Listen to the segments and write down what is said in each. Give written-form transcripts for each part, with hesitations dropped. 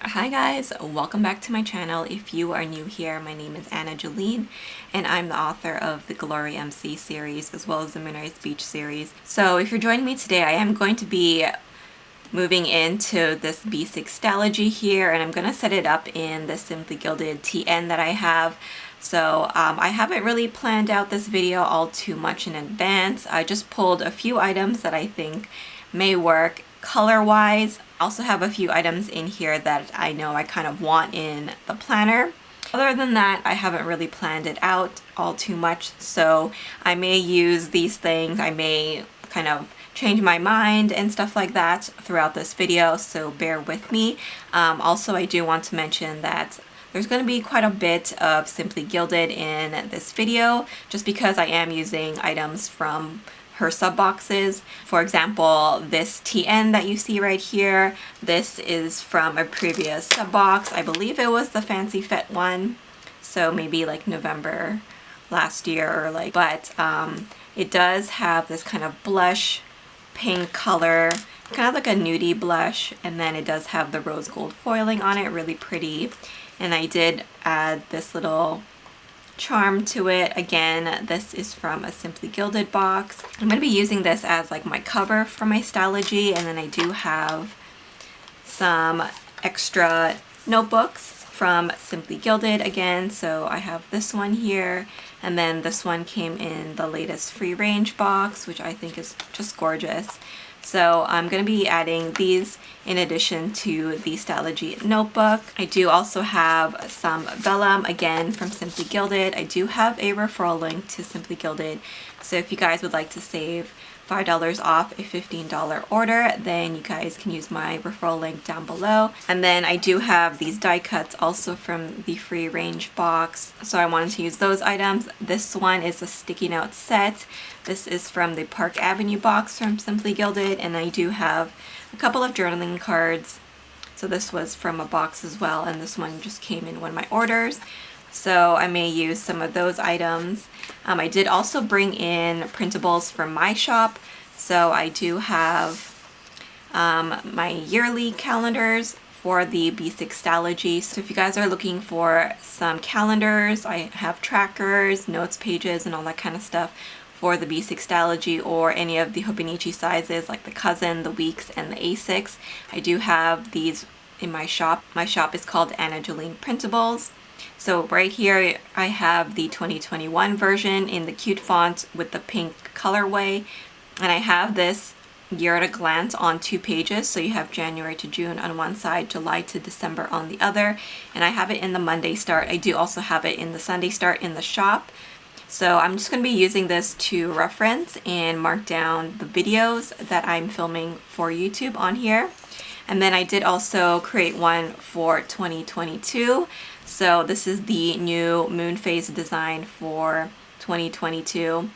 Hi guys, welcome back to my channel. If you are new here, my name is Anna Jolene and I'm the author of the Glory MC series as well as the Moonrise Beach series. So if you're joining me today, I am going to be moving into this B6 Stalogy here, and I'm going to set it up in the Simply Gilded TN that I have. So I haven't really planned out this video all too much in advance. I just pulled a few items that I think may work color-wise. I also have a few items in here that I know I kind of want in the planner. Other than that, I haven't really planned it out all too much, so I may use these things. I may kind of change my mind and stuff like that throughout this video, so bear with me. Also, I do want to mention that there's going to be quite a bit of Simply Gilded in this video, just because I am using items from her sub boxes. For example, this TN that you see right here, this is from a previous sub box. I believe it was the Fancy Fet one, so maybe like November last year or like, but it does have this kind of blush pink color, kind of like a nudie blush, and then it does have the rose gold foiling on it, really pretty. And I did add this little charm to it. Again, this is from a Simply Gilded box. I'm going to be using this as like my cover for my Stalogy, and then I do have some extra notebooks from Simply Gilded again. So I have this one here, and then this one came in the latest free range box, which I think is just gorgeous. So I'm going to be adding these in addition to the Stalogy notebook. I do also have some vellum, again from Simply Gilded. I do have a referral link to Simply Gilded, so if you guys would like to save $5 off a $15 order, then you guys can use my referral link down below. And then I do have these die cuts also from the free range box, so I wanted to use those items. This one is a sticky note set. This is from the Park Avenue box from Simply Gilded, and I do have a couple of journaling cards. So this was from a box as well, and this one just came in one of my orders. So I may use some of those items. I did also bring in printables from my shop. So I do have my yearly calendars for the B6 Stalogy. So if you guys are looking for some calendars, I have trackers, notes pages, and all that kind of stuff for the B6 Stalogy, or any of the Hobonichi sizes like the Cousin, the Weeks, and the A6. I do have these in my shop. My shop is called Jolene Printables. So right here I have the 2021 version in the cute font with the pink colorway, and I have this year at a glance on 2 pages. So you have January to June on one side, July to December on the other, and I have it in the Monday start. I do also have it in the Sunday start in the shop. So I'm just going to be using this to reference and mark down the videos that I'm filming for YouTube on here. And then I did also create one for 2022. So this is the new moon phase design for 2022.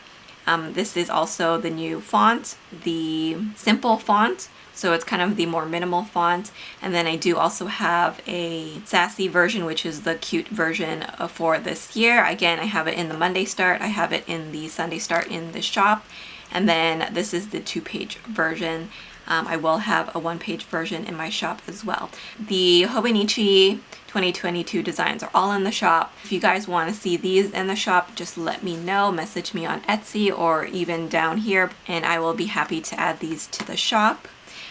This is also the new font, the simple font. So it's kind of the more minimal font. And then I do also have a sassy version, which is the cute version for this year. Again, I have it in the Monday start. I have it in the Sunday start in the shop. And then this is the 2-page version. I will have a 1-page version in my shop as well. The Hobonichi 2022 designs are all in the shop. If you guys want to see these in the shop, just let me know. Message me on Etsy or even down here, and I will be happy to add these to the shop.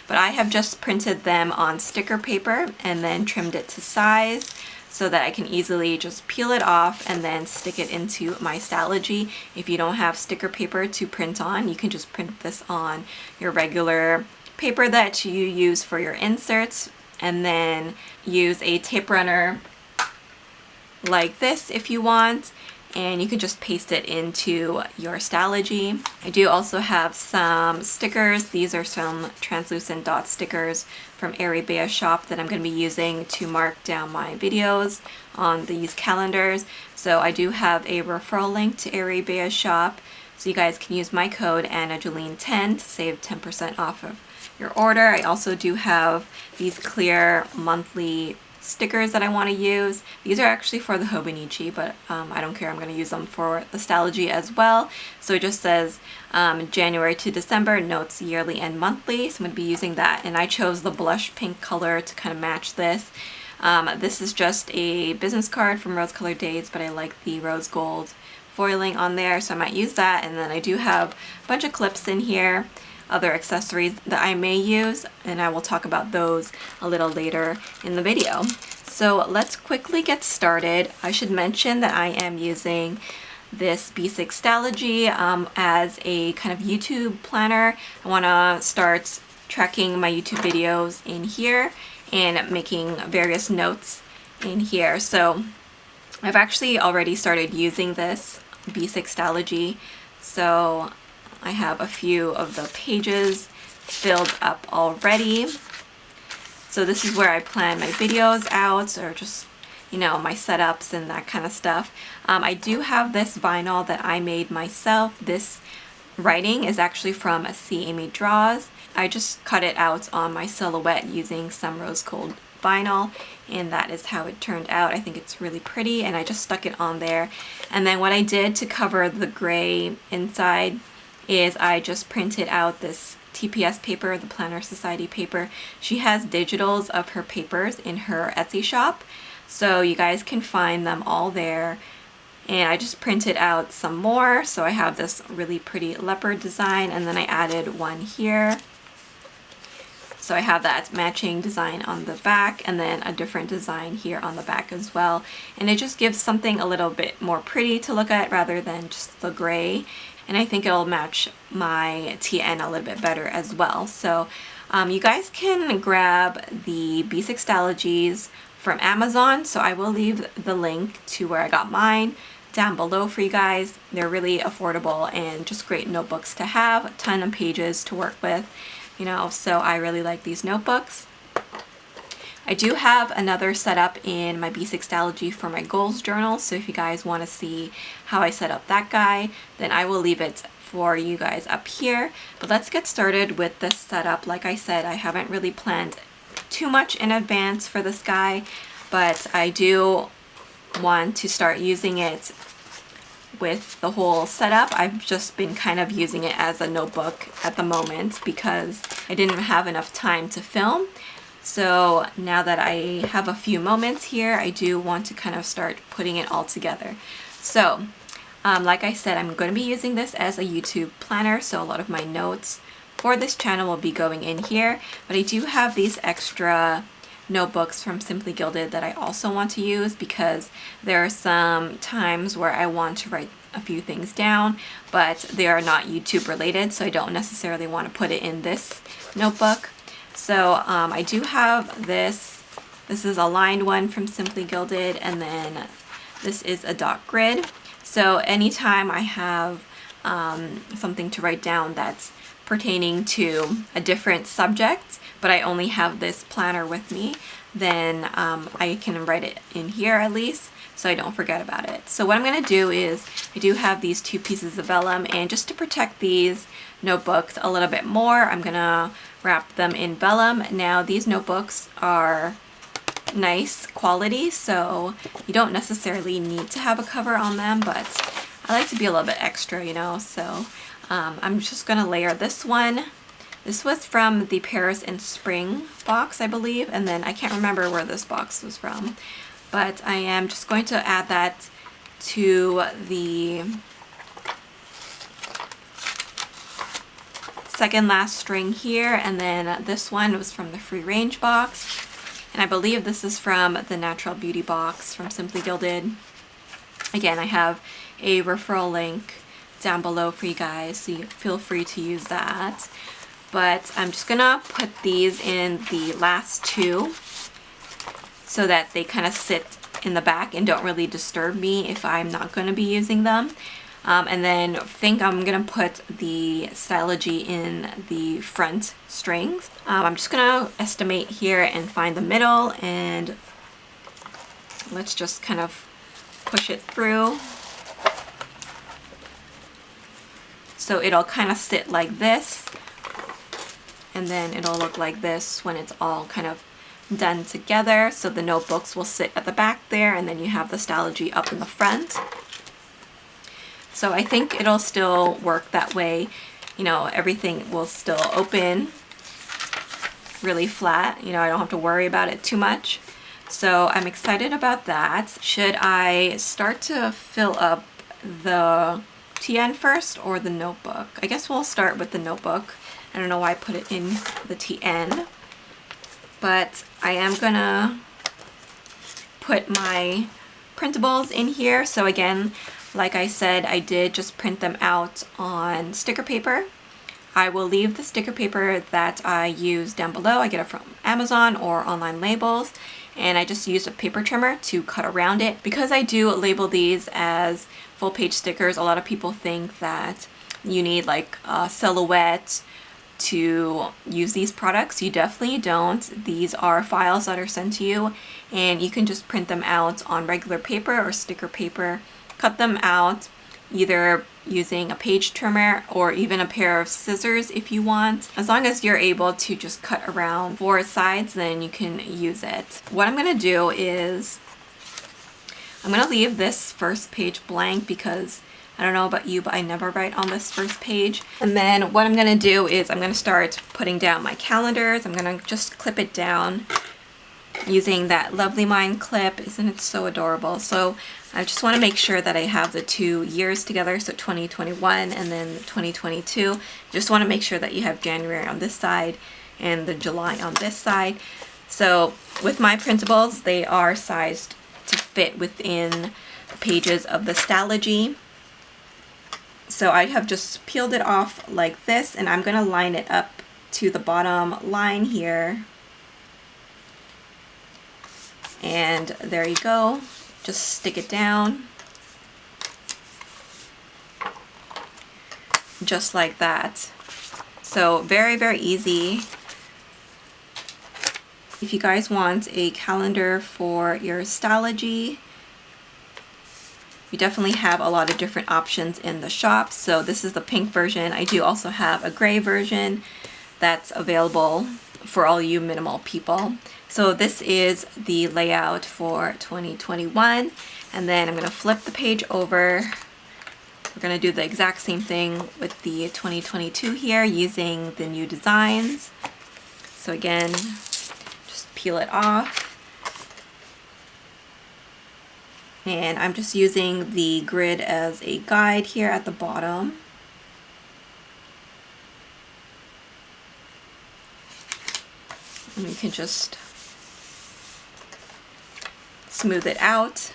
But I have just printed them on sticker paper and then trimmed it to size so that I can easily just peel it off and then stick it into my Stalogy. If you don't have sticker paper to print on, you can just print this on your regular paper that you use for your inserts, and then use a tape runner like this if you want, and you can just paste it into your Stalogy. I do also have some stickers. These are some translucent dot stickers from ArieBea shop that I'm going to be using to mark down my videos on these calendars. So I do have a referral link to ArieBea shop, so you guys can use my code AnnaJolene10 to save 10% off of your order. I also do have these clear monthly stickers that I want to use. These are actually for the Hobonichi, but I don't care. I'm going to use them for the Stalogy as well. So it just says January to December, notes yearly and monthly. So I'm going to be using that, and I chose the blush pink color to kind of match this. This is just a business card from Rose Colored Days, but I like the rose gold foiling on there, so I might use that. And then I do have a bunch of clips in here, other accessories that I may use, and I will talk about those a little later in the video. So let's quickly get started. I should mention that I am using this B6 Stalogy as a kind of YouTube planner. I want to start tracking my YouTube videos in here and making various notes in here. So I've actually already started using this B6 Stalogy. So I have a few of the pages filled up already. So this is where I plan my videos out, or just, you know, my setups and that kind of stuff. I do have this vinyl that I made myself. This writing is actually from C. Amy Draws. I just cut it out on my silhouette using some rose gold vinyl, and that is how it turned out. I think it's really pretty, and I just stuck it on there. And then what I did to cover the gray inside is I just printed out this TPS paper, the Planner Society paper. She has digitals of her papers in her Etsy shop, so you guys can find them all there. And I just printed out some more, so I have this really pretty leopard design, and then I added one here. So I have that matching design on the back, and then a different design here on the back as well. And it just gives something a little bit more pretty to look at rather than just the gray. And I think it'll match my TN a little bit better as well. So you guys can grab the B6 Stalogies from Amazon. So I will leave the link to where I got mine down below for you guys. They're really affordable and just great notebooks to have, a ton of pages to work with, you know, so I really like these notebooks. I do have another setup in my B6 Stalogy for my goals journal, so if you guys want to see how I set up that guy, then I will leave it for you guys up here. But let's get started with this setup. Like I said, I haven't really planned too much in advance for this guy, but I do want to start using it with the whole setup. I've just been kind of using it as a notebook at the moment because I didn't have enough time to film. So now that I have a few moments here, I do want to kind of start putting it all together. So like I said, I'm going to be using this as a YouTube planner, so a lot of my notes for this channel will be going in here, but I do have these extra notebooks from Simply Gilded that I also want to use because there are some times where I want to write a few things down, but they are not YouTube related, so I don't necessarily want to put it in this notebook. So I do have this. This is a lined one from Simply Gilded, and then this is a dot grid. So anytime I have something to write down that's pertaining to a different subject, but I only have this planner with me, then I can write it in here at least so I don't forget about it. So what I'm going to do is I do have these two pieces of vellum, and just to protect these notebooks a little bit more, I'm going to wrap them in vellum. Now these notebooks are nice quality, so you don't necessarily need to have a cover on them, but I like to be a little bit extra, you know, so I'm just going to layer this one. This was from the Paris in Spring box, I believe, and then I can't remember where this box was from, but I am just going to add that to the second last string here, and then this one was from the Free Range box, and I believe this is from the Natural Beauty box from Simply Gilded. Again, I have a referral link down below for you guys, so you feel free to use that. But I'm just gonna put these in the last two so that they kind of sit in the back and don't really disturb me if I'm not going to be using them. And then I think I'm gonna put the Stalogy in the front strings. I'm just gonna estimate here and find the middle, and let's just kind of push it through. So it'll kind of sit like this, and then it'll look like this when it's all kind of done together. So the notebooks will sit at the back there, and then you have the Stalogy up in the front. So I think it'll still work that way. You know, everything will still open really flat. You know, I don't have to worry about it too much. So I'm excited about that. Should I start to fill up the TN first or the notebook? I guess we'll start with the notebook. I don't know why I put it in the TN, but I am gonna put my printables in here. So again, like I said, I did just print them out on sticker paper. I will leave the sticker paper that I use down below. I get it from Amazon or Online Labels, and I just used a paper trimmer to cut around it. Because I do label these as full page stickers, a lot of people think that you need like a silhouette to use these products. You definitely don't. These are files that are sent to you, and you can just print them out on regular paper or sticker paper, cut them out either using a page trimmer or even a pair of scissors if you want. As long as you're able to just cut around 4 sides, then you can use it. What I'm gonna do is I'm gonna leave this first page blank because I don't know about you, but I never write on this first page. And then what I'm gonna do is I'm gonna start putting down my calendars. I'm gonna just clip it down using that Lovely Mind clip. Isn't it so adorable? So I just want to make sure that I have the 2 years together, so 2021 and then 2022. Just want to make sure that you have January on this side and the July on this side. So with my printables, they are sized to fit within the pages of the Stalogy. So I have just peeled it off like this, and I'm going to line it up to the bottom line here. And there you go. Just stick it down. Just like that. So very, very easy. If you guys want a calendar for your Stalogy, we definitely have a lot of different options in the shop. So this is the pink version. I do also have a gray version that's available for all you minimal people. So this is the layout for 2021, and then I'm going to flip the page over. We're going to do the exact same thing with the 2022 here using the new designs. So again, just peel it off. And I'm just using the grid as a guide here at the bottom. And you can just smooth it out.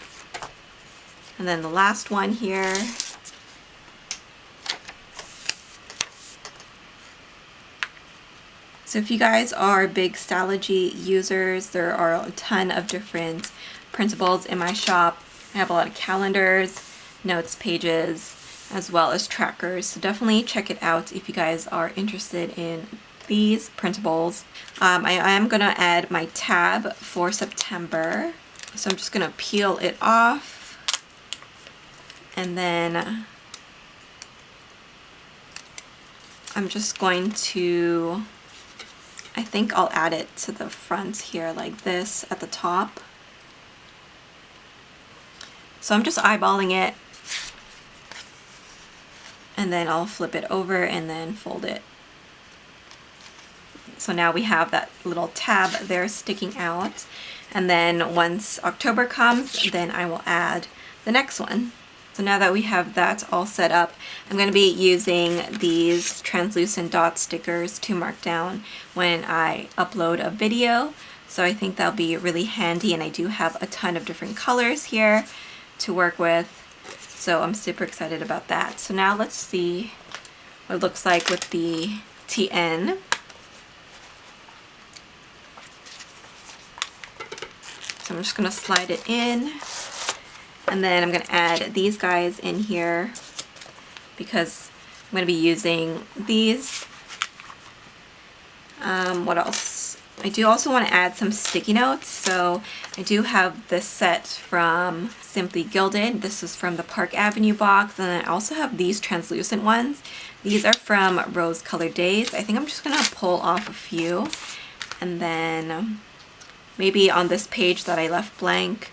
And then the last one here. So if you guys are big Stalogy users, there are a ton of different printables in my shop. I have a lot of calendars, notes pages, as well as trackers. So definitely check it out if you guys are interested in these printables. I am going to add my tab for September. So I'm just going to peel it off. And then I'm just going to, I think I'll add it to the front here like this at the top. So I'm just eyeballing it, and then I'll flip it over and then fold it. So now we have that little tab there sticking out. And then once October comes, then I will add the next one. So now that we have that all set up, I'm going to be using these translucent dot stickers to mark down when I upload a video. So I think that'll be really handy, and I do have a ton of different colors here to work with. So I'm super excited about that. So now let's see what it looks like with the TN. So I'm just going to slide it in, and then I'm going to add these guys in here because I'm going to be using these. What else? I do also want to add some sticky notes. So I do have this set from Simply Gilded. This is from the Park Avenue box, and then I also have these translucent ones. These are from Rose Colored Days. I think I'm just going to pull off a few, and then maybe on this page that I left blank,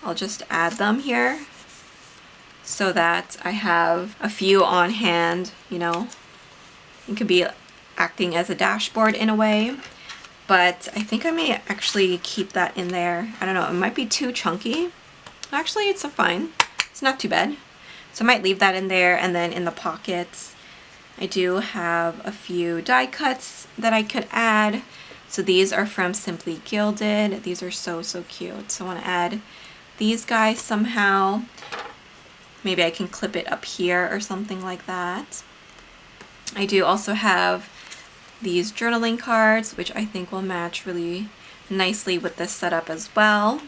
I'll just add them here so that I have a few on hand. You know, it could be acting as a dashboard in a way. but I think I may actually keep that in there. I don't know, it might be too chunky. Actually, it's fine. It's not too bad. So I might leave that in there, and then in the pockets, I do have a few die cuts that I could add. So these are from Simply Gilded. These are so, so cute. So I want to add these guys somehow. Maybe I can clip it up here or something like that. I do also have these journaling cards, which I think will match really nicely with this setup as well.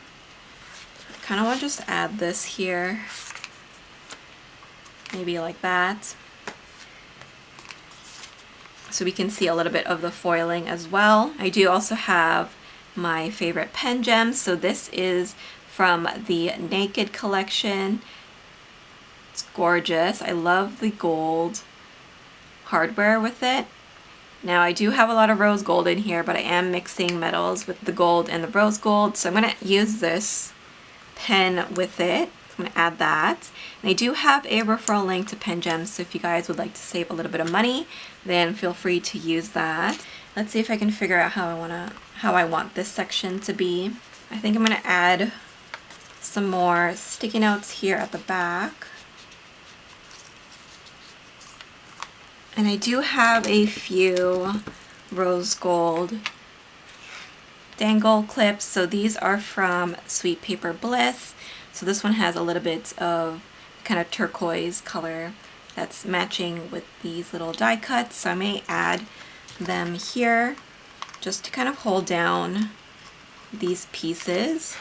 I kind of want to just add this here, maybe like that, so we can see a little bit of the foiling as well. I do also have my favorite pen gems. So this is from the Naked collection. It's gorgeous. I love the gold hardware with it. Now I do have a lot of rose gold in here, but I am mixing metals with the gold and the rose gold. So I'm going to use this pen with it. I'm going to add that. And I do have a referral link to Pen Gems, so if you guys would like to save a little bit of money, then feel free to use that. Let's see if I can figure out how I want this section to be. I think I'm going to add some more sticky notes here at the back. And I do have a few rose gold dangle clips. So these are from Sweet Paper Bliss. So this one has a little bit of kind of turquoise color that's matching with these little die cuts. So I may add them here just to kind of hold down these pieces.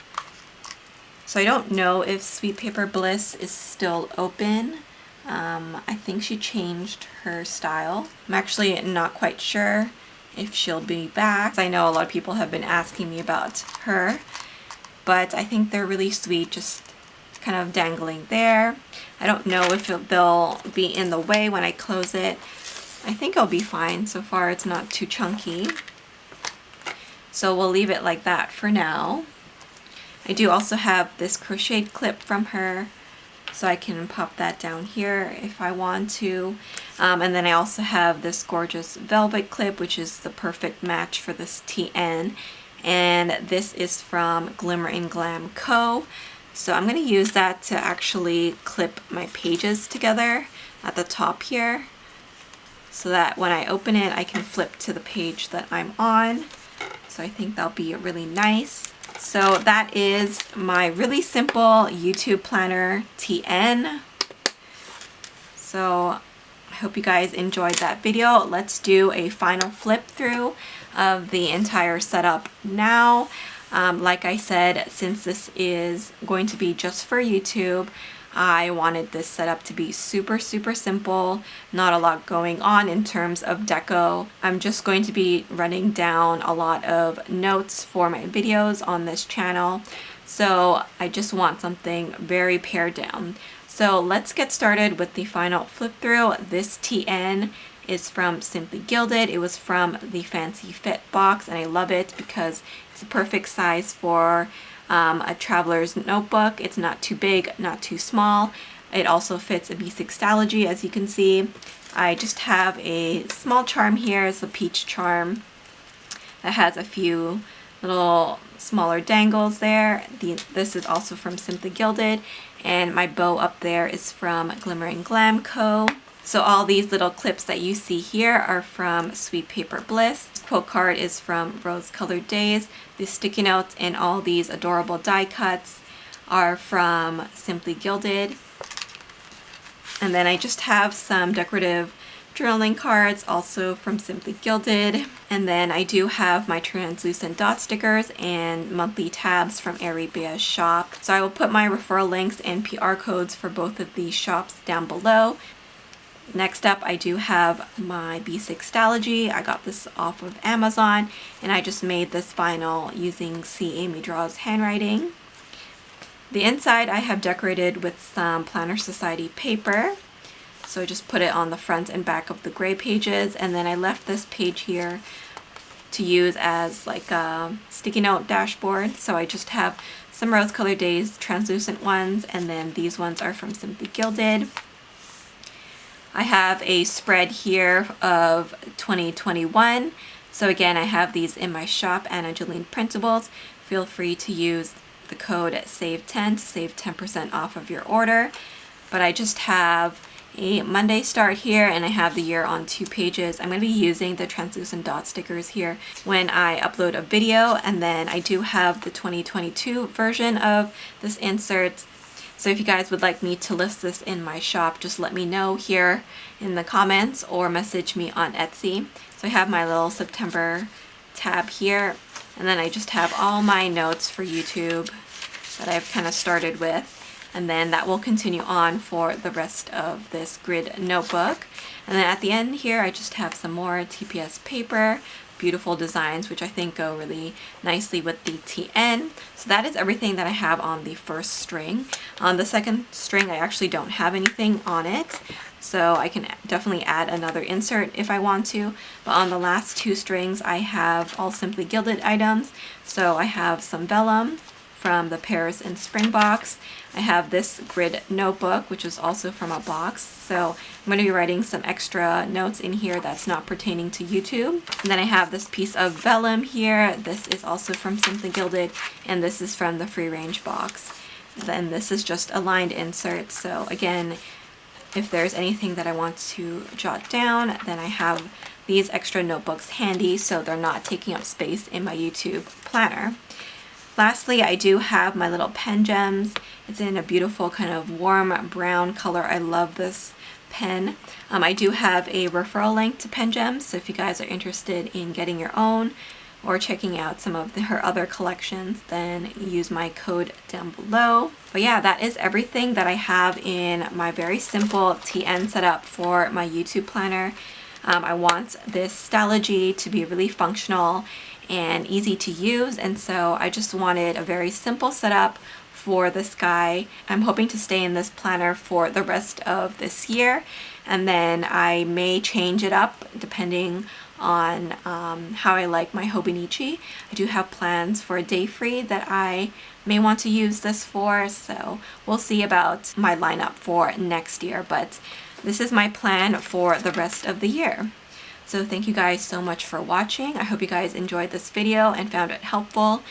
So I don't know if Sweet Paper Bliss is still open. I think she changed her style. I'm actually not quite sure if she'll be back. I know a lot of people have been asking me about her, but I think they're really sweet, just kind of dangling there. I don't know if they'll be in the way when I close it. I think it'll be fine. So far it's not too chunky. So we'll leave it like that for now. I do also have this crocheted clip from her, so I can pop that down here if I want to. And then I also have this gorgeous velvet clip, which is the perfect match for this TN. And this is from Glimmer and Glam Co. So I'm going to use that to actually clip my pages together at the top here, so that when I open it, I can flip to the page that I'm on. So I think that'll be really nice. So that is my really simple YouTube planner TN. So I hope you guys enjoyed that video. Let's do a final flip through of the entire setup now. Like I said, since this is going to be just for YouTube, I wanted this setup to be super, super simple, not a lot going on in terms of deco. I'm just going to be running down a lot of notes for my videos on this channel. So I just want something very pared down. So let's get started with the final flip through. This TN is from Simply Gilded. It was from the Fancy Fit box, and I love it because it's a perfect size for a traveler's notebook. It's not too big, not too small. It also fits a B6 Stalogy, as you can see. I just have a small charm here. It's a peach charm that has a few little smaller dangles there. This is also from Simply Gilded, and my bow up there is from Glimmer and Glam Co. So all these little clips that you see here are from Sweet Paper Bliss. This quote card is from Rose Colored Days. The sticky notes and all these adorable die cuts are from Simply Gilded. And then I just have some decorative journaling cards also from Simply Gilded. And then I do have my translucent dot stickers and monthly tabs from ArieBea's shop. So I will put my referral links and PR codes for both of these shops down below. Next up, I do have my B6 Stalogy. I got this off of Amazon, and I just made this vinyl using C. Amy Draw's handwriting. The inside I have decorated with some Planner Society paper. So I just put it on the front and back of the gray pages, and then I left this page here to use as like a sticky note dashboard. So I just have some Rose Colored Days translucent ones, and then these ones are from Simply Gilded. I have a spread here of 2021 So again, I have these in my shop, Jolene Printables. Feel free to use the code SAVE10 to save 10% off of your order. But I just have a Monday start here, and I have the year on 2 pages. I'm going to be using the translucent dot stickers here when I upload a video, and then I do have the 2022 version of this insert. So if you guys would like me to list this in my shop, just let me know here in the comments or message me on Etsy. So I have my little September tab here, and then I just have all my notes for YouTube that I've kind of started with. And then that will continue on for the rest of this grid notebook. And then at the end here, I just have some more TPS paper, beautiful designs, which I think go really nicely with the TN. So that is everything that I have on the first string. On the second string, I actually don't have anything on it, so I can definitely add another insert if I want to. But on the last 2 strings, I have all Simply Gilded items. So I have some vellum from the Paris and Spring box. I have this grid notebook, which is also from a box. So I'm going to be writing some extra notes in here that's not pertaining to YouTube. And then I have this piece of vellum here. This is also from Simply Gilded, and this is from the Free Range box. Then this is just a lined insert. So again, if there's anything that I want to jot down, then I have these extra notebooks handy so they're not taking up space in my YouTube planner. Lastly, I do have my little pen gems. It's in a beautiful kind of warm brown color. I love this pen. I do have a referral link to Pen Gems, so if you guys are interested in getting your own or checking out some of her other collections, then use my code down below. But yeah, that is everything that I have in my very simple TN setup for my YouTube planner. I want this Stalogy to be really functional and easy to use, and so I just wanted a very simple setup for this guy. I'm hoping to stay in this planner for the rest of this year, and then I may change it up depending on how I like my Hobonichi. I do have plans for a day free that I may want to use this for, so we'll see about my lineup for next year, but this is my plan for the rest of the year. So thank you guys so much for watching. I hope you guys enjoyed this video and found it helpful.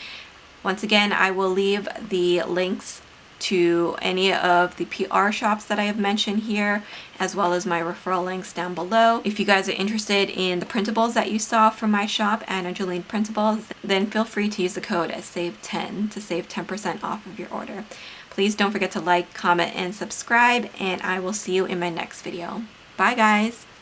Once again, I will leave the links to any of the PR shops that I have mentioned here, as well as my referral links down below. If you guys are interested in the printables that you saw from my shop, Jolene Printables, then feel free to use the code SAVE10 to save 10% off of your order. Please don't forget to like, comment, and subscribe, and I will see you in my next video. Bye guys!